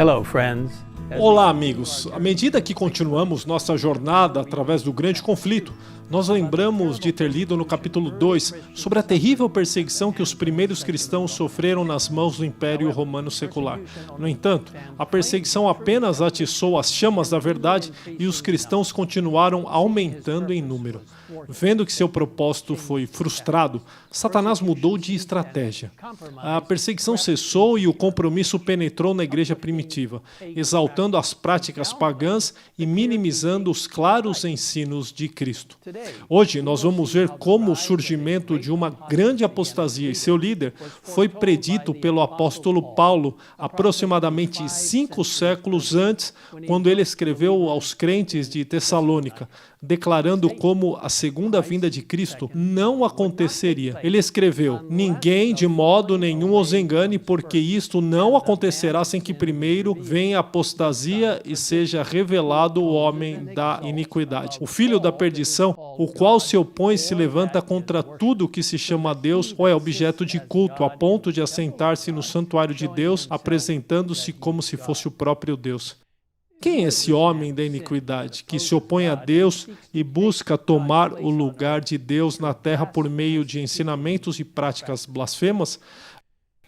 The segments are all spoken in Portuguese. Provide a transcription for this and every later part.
Hello, friends. Olá, amigos. À medida que continuamos nossa jornada através do grande conflito, nós lembramos de ter lido no capítulo 2 sobre a terrível perseguição que os primeiros cristãos sofreram nas mãos do Império Romano secular. No entanto, a perseguição apenas atiçou as chamas da verdade e os cristãos continuaram aumentando em número. Vendo que seu propósito foi frustrado, Satanás mudou de estratégia. A perseguição cessou e o compromisso penetrou na igreja primitiva, exaltando as práticas pagãs e minimizando os claros ensinos de Cristo. Hoje nós vamos ver como o surgimento de uma grande apostasia e seu líder foi predito pelo apóstolo Paulo aproximadamente 5 séculos antes, quando ele escreveu aos crentes de Tessalônica, declarando como a segunda vinda de Cristo não aconteceria. Ele escreveu: "Ninguém de modo nenhum os engane, porque isto não acontecerá sem que primeiro venha a apostasia e seja revelado o homem da iniquidade, o filho da perdição, o qual se opõe e se levanta contra tudo que se chama Deus ou é objeto de culto, a ponto de assentar-se no santuário de Deus, apresentando-se como se fosse o próprio Deus." Quem é esse homem da iniquidade, que se opõe a Deus e busca tomar o lugar de Deus na terra por meio de ensinamentos e práticas blasfemas?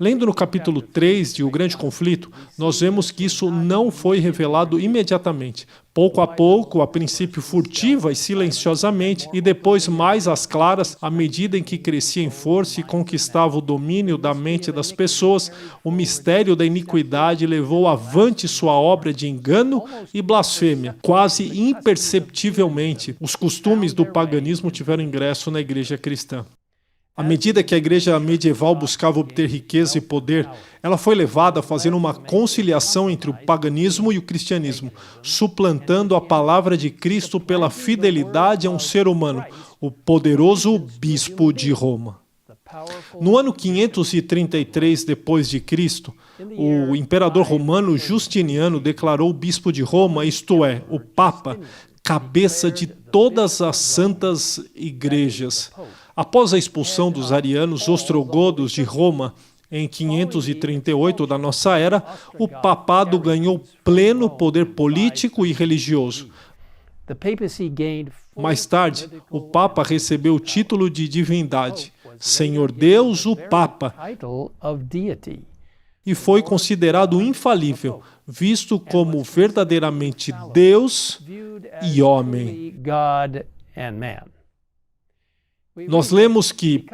Lendo no capítulo 3 de O Grande Conflito, nós vemos que isso não foi revelado imediatamente. Pouco a pouco, a princípio furtiva e silenciosamente, e depois mais às claras, à medida em que crescia em força e conquistava o domínio da mente das pessoas, o mistério da iniquidade levou avante sua obra de engano e blasfêmia. Quase imperceptivelmente, os costumes do paganismo tiveram ingresso na igreja cristã. À medida que a igreja medieval buscava obter riqueza e poder, ela foi levada a fazer uma conciliação entre o paganismo e o cristianismo, suplantando a palavra de Cristo pela fidelidade a um ser humano, o poderoso bispo de Roma. No ano 533 d.C., o imperador romano Justiniano declarou o bispo de Roma, isto é, o Papa, cabeça de todas as santas igrejas. Após a expulsão dos arianos ostrogodos de Roma em 538 da nossa era, o papado ganhou pleno poder político e religioso. Mais tarde, o Papa recebeu o título de divindade, Senhor Deus, o Papa, e foi considerado infalível, visto como verdadeiramente Deus e homem. Nós lemos que,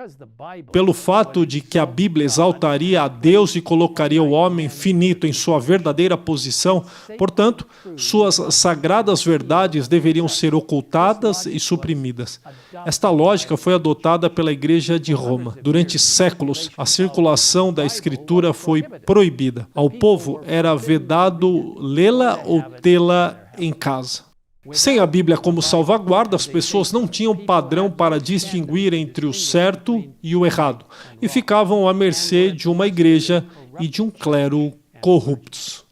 pelo fato de que a Bíblia exaltaria a Deus e colocaria o homem finito em sua verdadeira posição, portanto, suas sagradas verdades deveriam ser ocultadas e suprimidas. Esta lógica foi adotada pela Igreja de Roma. Durante séculos, a circulação da Escritura foi proibida. Ao povo era vedado lê-la ou tê-la em casa. Sem a Bíblia como salvaguarda, as pessoas não tinham padrão para distinguir entre o certo e o errado e ficavam à mercê de uma igreja e de um clero corruptos.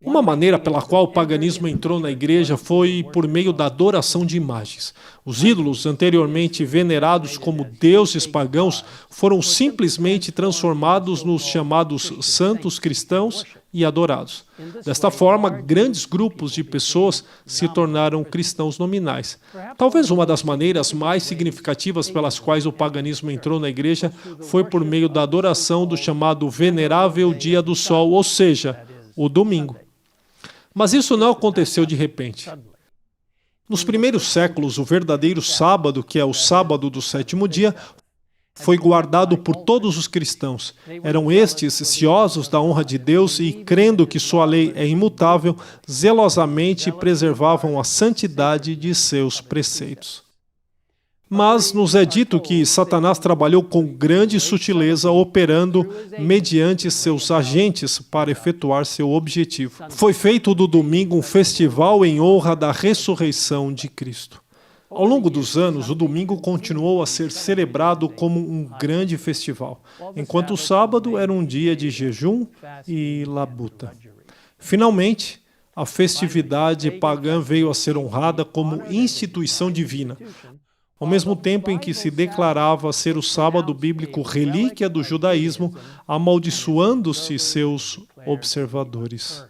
Uma maneira pela qual o paganismo entrou na igreja foi por meio da adoração de imagens. Os ídolos, anteriormente venerados como deuses pagãos, foram simplesmente transformados nos chamados santos cristãos e adorados. Desta forma, grandes grupos de pessoas se tornaram cristãos nominais. Talvez uma das maneiras mais significativas pelas quais o paganismo entrou na igreja foi por meio da adoração do chamado venerável dia do sol, ou seja, o domingo. Mas isso não aconteceu de repente. Nos primeiros séculos, o verdadeiro sábado, que é o sábado do sétimo dia, foi guardado por todos os cristãos. Eram estes, ciosos da honra de Deus e crendo que sua lei é imutável, zelosamente preservavam a santidade de seus preceitos. Mas nos é dito que Satanás trabalhou com grande sutileza, operando mediante seus agentes para efetuar seu objetivo. Foi feito do domingo um festival em honra da ressurreição de Cristo. Ao longo dos anos, o domingo continuou a ser celebrado como um grande festival, enquanto o sábado era um dia de jejum e labuta. Finalmente, a festividade pagã veio a ser honrada como instituição divina. Ao mesmo tempo em que se declarava ser o sábado bíblico relíquia do judaísmo, amaldiçoando-se seus observadores.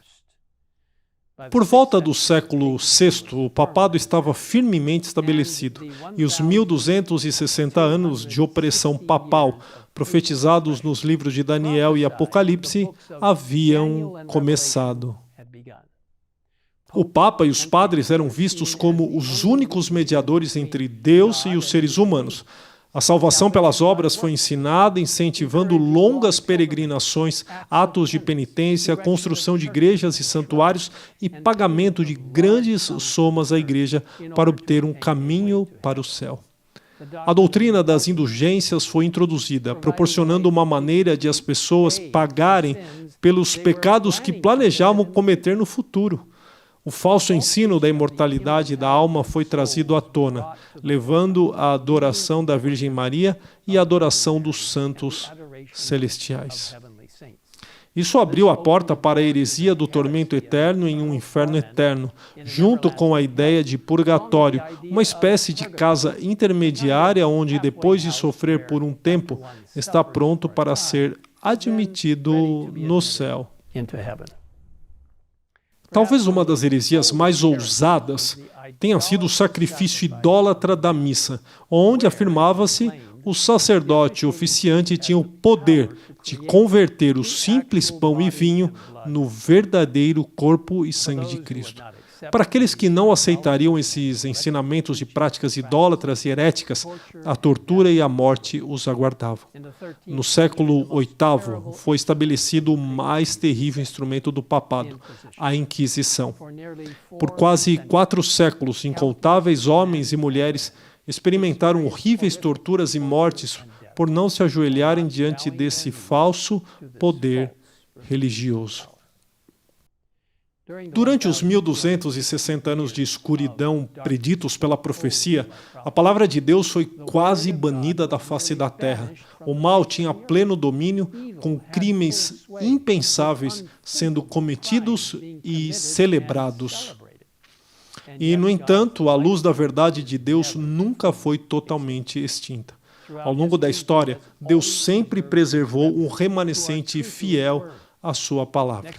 Por volta do século VI, o papado estava firmemente estabelecido, e os 1260 anos de opressão papal, profetizados nos livros de Daniel e Apocalipse, haviam começado. O Papa e os padres eram vistos como os únicos mediadores entre Deus e os seres humanos. A salvação pelas obras foi ensinada, incentivando longas peregrinações, atos de penitência, construção de igrejas e santuários e pagamento de grandes somas à igreja para obter um caminho para o céu. A doutrina das indulgências foi introduzida, proporcionando uma maneira de as pessoas pagarem pelos pecados que planejavam cometer no futuro. O falso ensino da imortalidade da alma foi trazido à tona, levando à adoração da Virgem Maria e à adoração dos santos celestiais. Isso abriu a porta para a heresia do tormento eterno em um inferno eterno, junto com a ideia de purgatório, uma espécie de casa intermediária onde, depois de sofrer por um tempo, está pronto para ser admitido no céu. Talvez uma das heresias mais ousadas tenha sido o sacrifício idólatra da missa, onde afirmava-se o sacerdote oficiante tinha o poder de converter o simples pão e vinho no verdadeiro corpo e sangue de Cristo. Para aqueles que não aceitariam esses ensinamentos de práticas idólatras e heréticas, a tortura e a morte os aguardavam. No século VIII, foi estabelecido o mais terrível instrumento do papado, a Inquisição. Por quase 4 séculos, incontáveis homens e mulheres experimentaram horríveis torturas e mortes por não se ajoelharem diante desse falso poder religioso. Durante os 1260 anos de escuridão preditos pela profecia, a palavra de Deus foi quase banida da face da terra. O mal tinha pleno domínio, com crimes impensáveis sendo cometidos e celebrados. E, no entanto, a luz da verdade de Deus nunca foi totalmente extinta. Ao longo da história, Deus sempre preservou um remanescente fiel à sua palavra.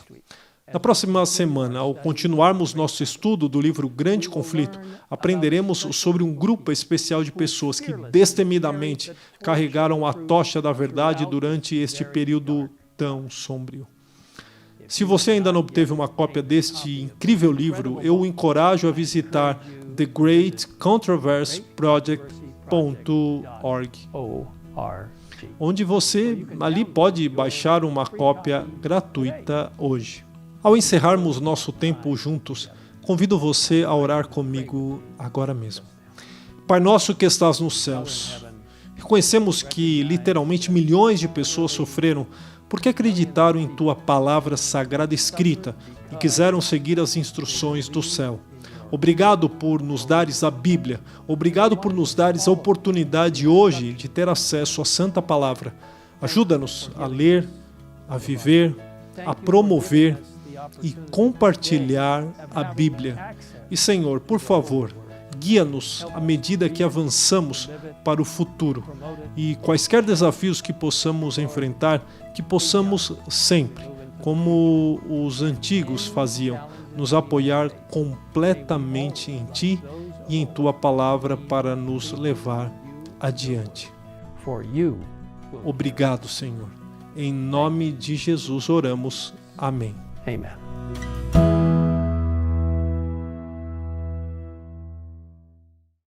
Na próxima semana, ao continuarmos nosso estudo do livro Grande Conflito, aprenderemos sobre um grupo especial de pessoas que destemidamente carregaram a tocha da verdade durante este período tão sombrio. Se você ainda não obteve uma cópia deste incrível livro, eu o encorajo a visitar thegreatcontroversyproject.org, onde você ali pode baixar uma cópia gratuita hoje. Ao encerrarmos nosso tempo juntos, convido você a orar comigo agora mesmo. Pai nosso que estás nos céus, reconhecemos que literalmente milhões de pessoas sofreram porque acreditaram em Tua palavra sagrada escrita e quiseram seguir as instruções do céu. Obrigado por nos dares a Bíblia, obrigado por nos dares a oportunidade hoje de ter acesso à Santa Palavra. Ajuda-nos a ler, a viver, a promover e compartilhar a Bíblia. E, Senhor, por favor, guia-nos à medida que avançamos para o futuro. E quaisquer desafios que possamos enfrentar, que possamos sempre, como os antigos faziam, nos apoiar completamente em Ti e em Tua palavra para nos levar adiante. Obrigado, Senhor. Em nome de Jesus oramos. Amém. Amen.